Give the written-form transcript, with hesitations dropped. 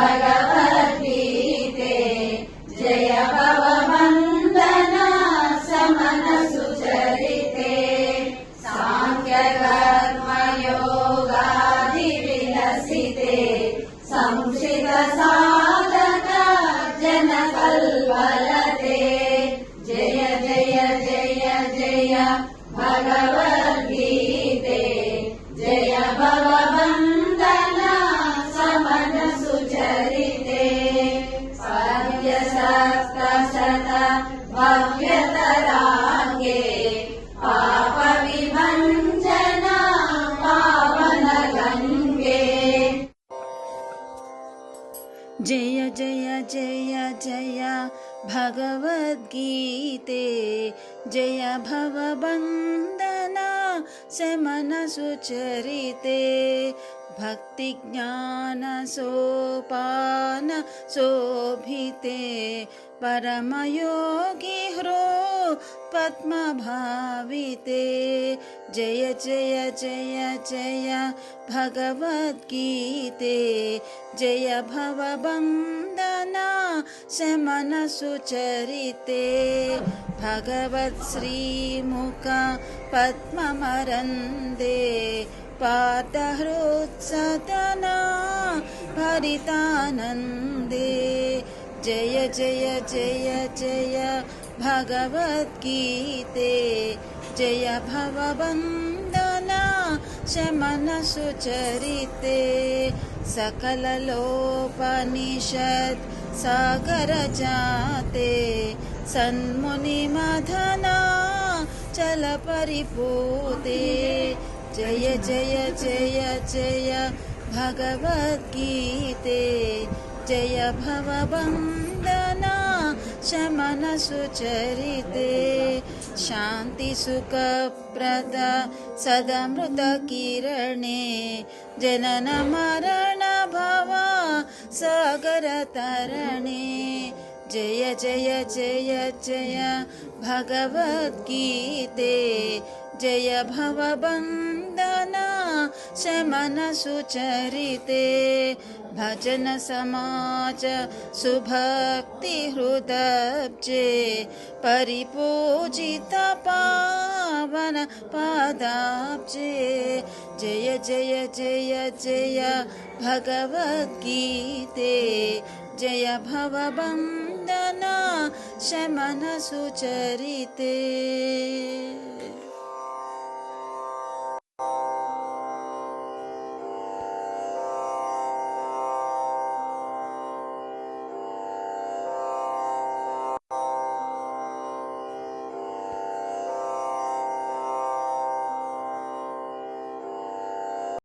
भगवद्गीते जय भववन्दना समन सुचरिते सांख्यकर्मयोगादिविलसिते संशित साधक जनकल्पलते जय जय जय जय भगवद्गीते जय भववन्दना समन सुचरिते पद्यसप्तशत भव्यतराङ्गे पापविभञ्जना पावनगङ्गे जय जय जय जय भगवद्गीते जय भववन्दना समन सुचरिते भक्तिज्ञानसोपान शोभिते परमयोगी पद्मभाविते जय जय जय जय भगवद्गीते जय भववन्दना समन सुचरिते भगवत्श्रीमुख पद्ममरन्दे पादहृत्सदना भरितानन्दे जय जय जय जय भगवद्गीते जय भववन्दना समन सुचरिते सकललोपनिषत् सागर जाते सन्मुनिमथना चल परिपूते जय जय जय जय भगवद्गीते जय भववन्दना समन सुचरिते शान्ति सुखप्रद सदमृतकिरणे जनन मरण भव सागरतरणे जय जय जय जय भगवद्गीते जय भववन्दना समन सुचरिते भजन समाज सुभक्ति हृदब्जे परिपूजित पावन पादाब्जे जय जय जय जय भगवद्गीते जय भववन्दना समन सुचरिते।